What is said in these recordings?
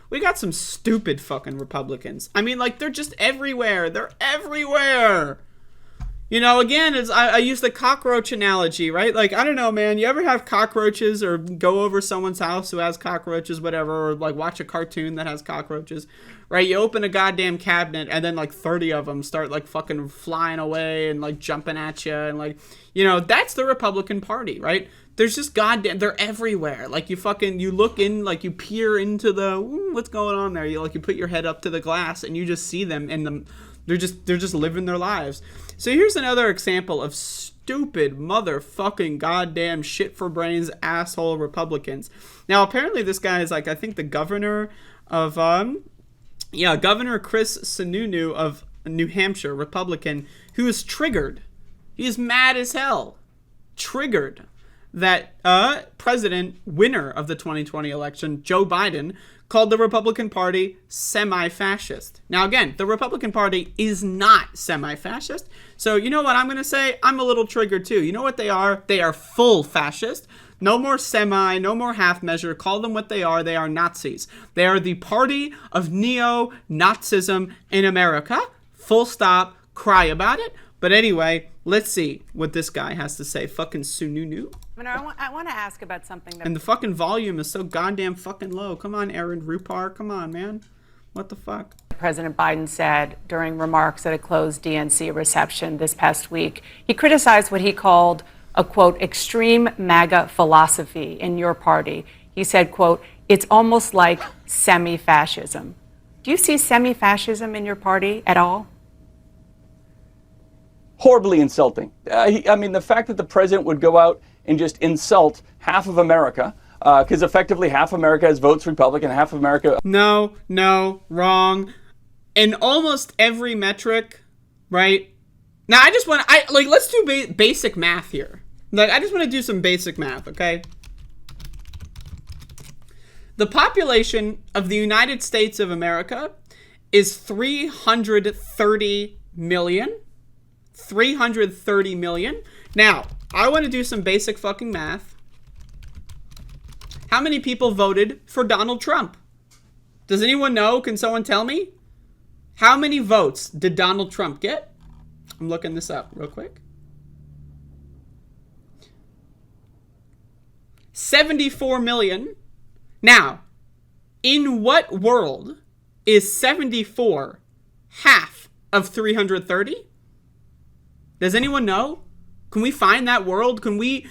we got some stupid fucking Republicans. I mean, like, they're just everywhere. They're everywhere. You know, again, I use the cockroach analogy, right? Like, I don't know, man. You ever have cockroaches or go over someone's house who has cockroaches, whatever, or, like, watch a cartoon that has cockroaches, right? You open a goddamn cabinet, and then, like, 30 of them start, like, fucking flying away and, like, jumping at you. And, like, you know, that's the Republican Party, right? There's just goddamn, they're everywhere. Like, you look in, like, you peer into what's going on there? You put your head up to the glass, and you just see them, and they're just living their lives. So here's another example of stupid motherfucking goddamn shit for brains asshole Republicans. Now, apparently this guy is, like, I think the governor of, Governor Chris Sununu of New Hampshire, Republican, who is triggered. He is mad as hell. Triggered that president, winner of the 2020 election, Joe Biden, called the Republican Party semi-fascist. Now, again, the Republican Party is not semi-fascist. So, you know what I'm going to say? I'm a little triggered, too. You know what they are? They are full fascist. No more semi, no more half measure. Call them what they are. They are Nazis. They are the party of neo-Nazism in America. Full stop. Cry about it. But anyway, let's see what this guy has to say. Fucking Sununu. I want to ask about something. And the fucking volume is so goddamn fucking low. Come on, Aaron Rupar. Come on, man. What the fuck? President Biden said during remarks at a closed DNC reception this past week. He criticized what he called a, quote, extreme MAGA philosophy in your party. He said, quote, it's almost like semi-fascism. Do you see semi-fascism in your party at all? Horribly insulting. I mean, the fact that the president would go out and just insult half of America, because effectively half America has votes Republican, half of America... No, wrong. In almost every metric, right? Now, let's do basic math here. Like, I just want to do some basic math, okay? The population of the United States of America is 330 million. 330 million. Now, I want to do some basic fucking math. How many people voted for Donald Trump? Does anyone know? Can someone tell me? How many votes did Donald Trump get? I'm looking this up real quick. 74 million. Now, in what world is 74 half of 330? Does anyone know? Can we find that world? Can we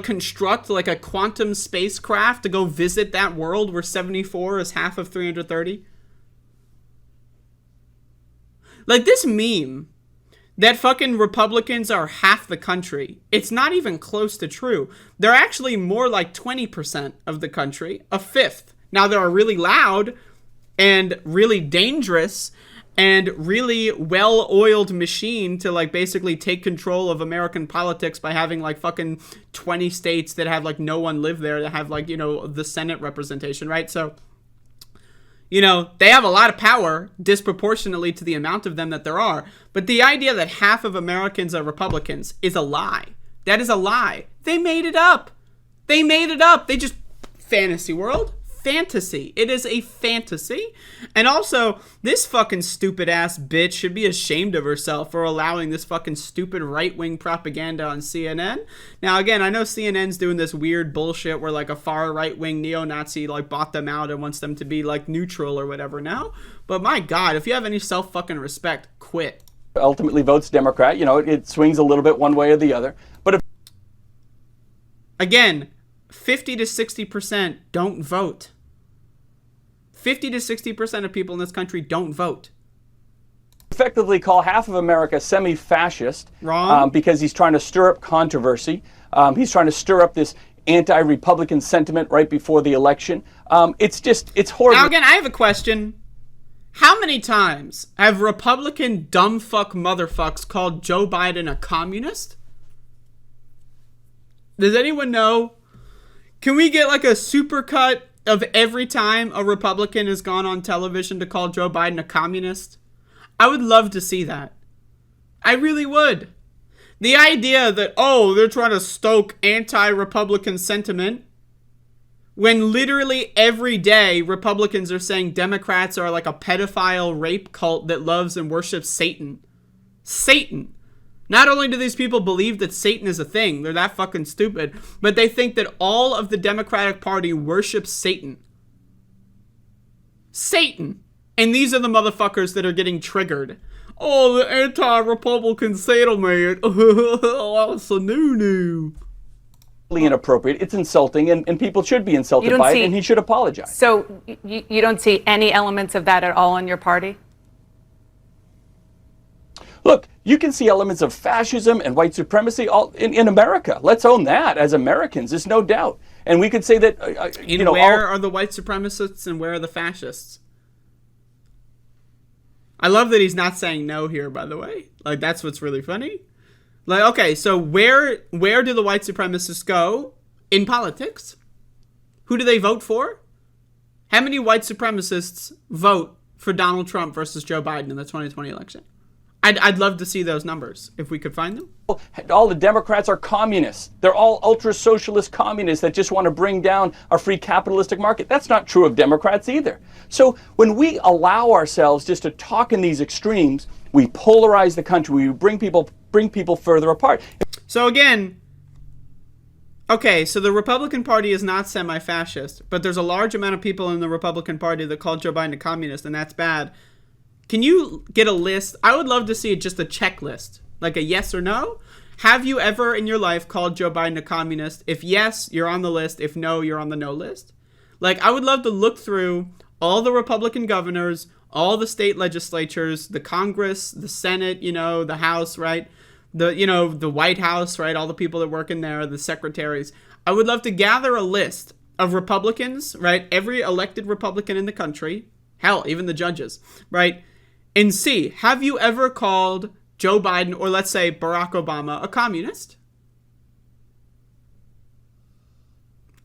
construct like a quantum spacecraft to go visit that world where 74 is half of 330? Like this meme that fucking Republicans are half the country. It's not even close to true. They're actually more like 20% of the country, a fifth. Now they're a really loud and really dangerous and really well-oiled machine to like basically take control of American politics by having like fucking 20 states that have like no one live there, that have like, you know, the Senate representation, right? So, you know, they have a lot of power disproportionately to the amount of them that there are. But the idea that half of Americans are Republicans is a lie. That is a lie. They made it up. They made it up. They just, fantasy world. Fantasy. It is a fantasy. And also, this fucking stupid ass bitch should be ashamed of herself for allowing this fucking stupid right-wing propaganda on CNN. Now, again, I know CNN's doing this weird bullshit where like a far right-wing neo-Nazi like bought them out and wants them to be like neutral or whatever now. But my God, if you have any self-fucking respect, quit. Ultimately votes Democrat. You know, it swings a little bit one way or the other. But if again, 50 to 60% don't vote. 50 to 60% of people in this country don't vote. Effectively call half of America semi-fascist. Wrong. Because he's trying to stir up controversy. He's trying to stir up this anti-Republican sentiment right before the election. It's horrible. Now again, I have a question. How many times have Republican dumbfuck motherfucks called Joe Biden a communist? Does anyone know? Can we get like a supercut of every time a Republican has gone on television to call Joe Biden a communist? I would love to see that. I really would. The idea that, oh, they're trying to stoke anti-Republican sentiment. When literally every day Republicans are saying Democrats are like a pedophile rape cult that loves and worships Satan. Satan. Not only do these people believe that Satan is a thing, they're that fucking stupid, but they think that all of the Democratic Party worships Satan. Satan. And these are the motherfuckers that are getting triggered. Oh, the anti-Republican settlement. Oh, Sununu. Inappropriate. It's insulting, and people should be insulted by it, and he should apologize. So you don't see any elements of that at all in your party? Look, you can see elements of fascism and white supremacy all in America. Let's own that as Americans. There's no doubt. And we could say that, where are the white supremacists and where are the fascists? I love that he's not saying no here, by the way. Like, that's what's really funny. Like, okay, so where do the white supremacists go in politics? Who do they vote for? How many white supremacists vote for Donald Trump versus Joe Biden in the 2020 election? I'd love to see those numbers if we could find them. All the Democrats are communists. They're all ultra-socialist communists that just want to bring down our free capitalistic market. That's not true of Democrats either. So when we allow ourselves just to talk in these extremes, we polarize the country. We bring people further apart. So again, okay, so the Republican Party is not semi-fascist, but there's a large amount of people in the Republican Party that call Joe Biden a communist, and that's bad. Can you get a list? I would love to see just a checklist, like a yes or no. Have you ever in your life called Joe Biden a communist? If yes, you're on the list. If no, you're on the no list. Like, I would love to look through all the Republican governors, all the state legislatures, the Congress, the Senate, the House, right? The White House, right? All the people that work in there, the secretaries. I would love to gather a list of Republicans, right? Every elected Republican in the country, hell, even the judges, right? And see, have you ever called Joe Biden, or let's say Barack Obama, a communist?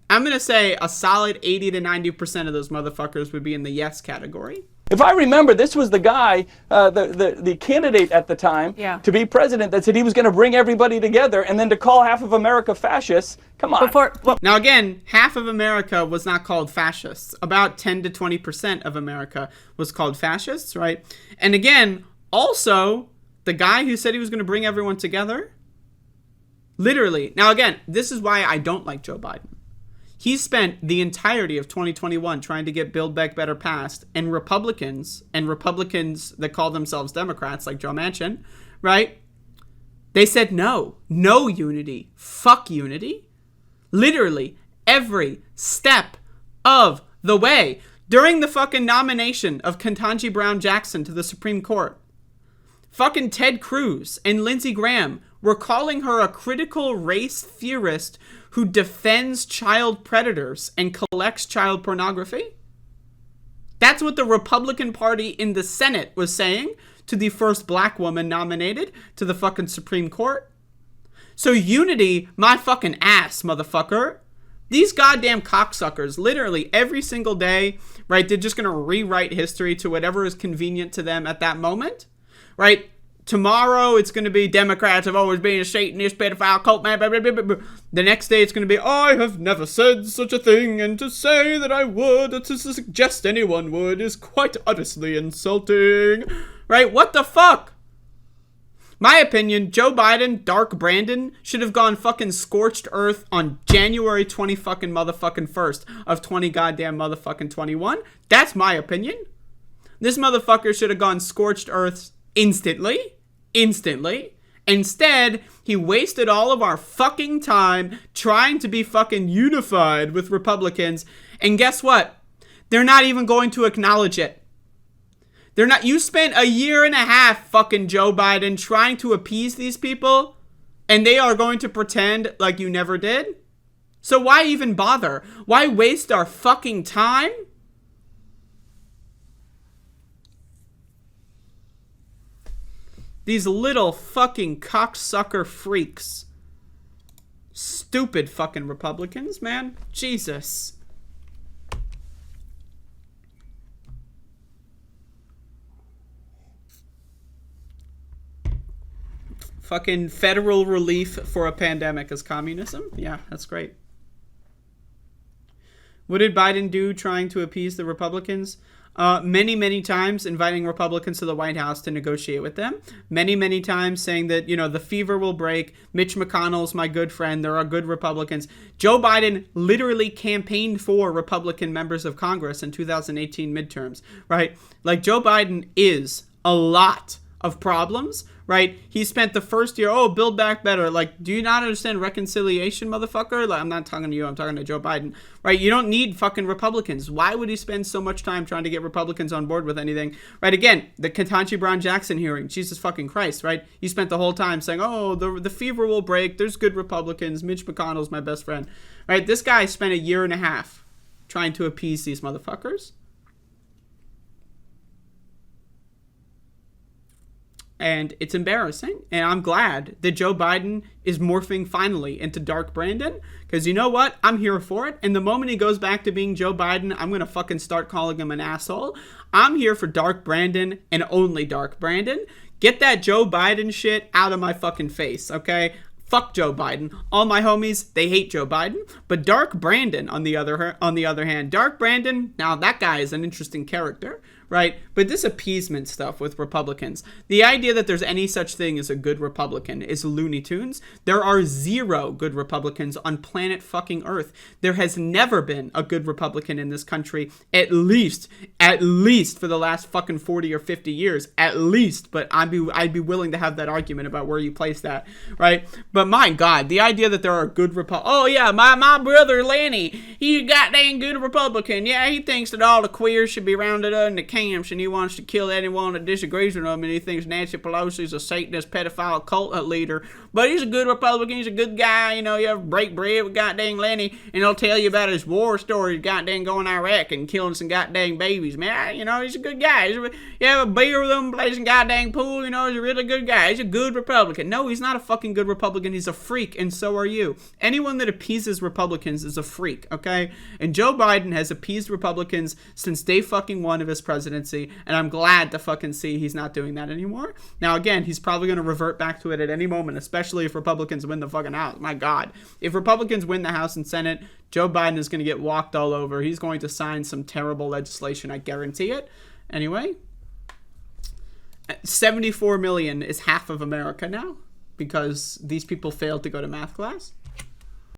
I'm going to say a solid 80 to 90% of those motherfuckers would be in the yes category. If I remember, this was the guy, the candidate at the time to be president that said he was going to bring everybody together, and then to call half of America fascists. Come on. Now again, half of America was not called fascists. About 10 to 20% of America was called fascists, right? And again, also, the guy who said he was going to bring everyone together, literally. Now again, this is why I don't like Joe Biden. He spent the entirety of 2021 trying to get Build Back Better passed, and Republicans that call themselves Democrats, like Joe Manchin, right? They said no unity, fuck unity. Literally every step of the way. During the fucking nomination of Ketanji Brown Jackson to the Supreme Court, fucking Ted Cruz and Lindsey Graham were calling her a critical race theorist who defends child predators and collects child pornography. That's what the Republican Party in the Senate was saying to the first black woman nominated to the fucking Supreme Court. So unity, my fucking ass, motherfucker. These goddamn cocksuckers, literally every single day, right, they're just going to rewrite history to whatever is convenient to them at that moment, right? Tomorrow, it's going to be Democrats have always been a Satanist, pedophile, cult man, blah, blah, blah, blah. The next day, it's going to be, I have never said such a thing, and to say that I would, or to suggest anyone would, is quite honestly insulting. Right? What the fuck? My opinion, Joe Biden, Dark Brandon, should have gone fucking scorched earth on January 20 fucking motherfucking 1st of 20 goddamn motherfucking 21. That's my opinion. This motherfucker should have gone scorched earth instantly. Instead, he wasted all of our fucking time trying to be fucking unified with Republicans. And guess what? They're not even going to acknowledge it. They're not. You spent a year and a half, fucking Joe Biden, trying to appease these people, and they are going to pretend like you never did? So why even bother? Why waste our fucking time? These little fucking cocksucker freaks. Stupid fucking Republicans, man. Jesus. Fucking federal relief for a pandemic is communism? Yeah, that's great. What did Biden do trying to appease the Republicans? Many, many times inviting Republicans to the White House to negotiate with them. Many, many times saying that, the fever will break. Mitch McConnell's my good friend. There are good Republicans. Joe Biden literally campaigned for Republican members of Congress in 2018 midterms, right? Like, Joe Biden is a lot of problems, right? He spent the first year, Build Back Better. Like, do you not understand reconciliation, motherfucker? Like, I'm not talking to you, I'm talking to Joe Biden, right? You don't need fucking Republicans. Why would he spend so much time trying to get Republicans on board with anything, right? Again, the Ketanji Brown Jackson hearing, Jesus fucking Christ, right? He spent the whole time saying, the fever will break, there's good Republicans, Mitch McConnell's my best friend, right? This guy spent a year and a half trying to appease these motherfuckers. And it's embarrassing. And I'm glad that Joe Biden is morphing finally into Dark Brandon. Because you know what? I'm here for it. And the moment he goes back to being Joe Biden, I'm going to fucking start calling him an asshole. I'm here for Dark Brandon and only Dark Brandon. Get that Joe Biden shit out of my fucking face, okay? Fuck Joe Biden. All my homies, they hate Joe Biden. But Dark Brandon, on the other hand, Dark Brandon, now that guy is an interesting character, right? But this appeasement stuff with Republicans, the idea that there's any such thing as a good Republican is Looney Tunes. There are 0 good Republicans on planet fucking Earth. There has never been a good Republican in this country, at least for the last fucking 40 or 50 years, at least. But I'd be willing to have that argument about where you place that, right? But my God, the idea that there are good my brother Lenny, he's a goddamn good Republican. Yeah, he thinks that all the queers should be rounded up in the camps, and he wants to kill anyone that disagrees with him, and he thinks Nancy Pelosi's a Satanist pedophile cult leader. But he's a good Republican, he's a good guy, you ever break bread with goddamn Lenny, and he'll tell you about his war stories, goddamn going to Iraq and killing some goddamn babies. Man, he's a good guy. You have a beer with him, play some goddamn pool, he's a really good guy. He's a good Republican. No, he's not a fucking good Republican. He's a freak, and so are you. Anyone that appeases Republicans is a freak, okay? And Joe Biden has appeased Republicans since day fucking one of his presidency, and I'm glad to fucking see he's not doing that anymore. Now, again, he's probably going to revert back to it at any moment, especially if Republicans win the fucking House. My God. If Republicans win the House and Senate, Joe Biden is going to get walked all over. He's going to sign some terrible legislation. I guarantee it. Anyway, 74 million is half of America now, because these people failed to go to math class.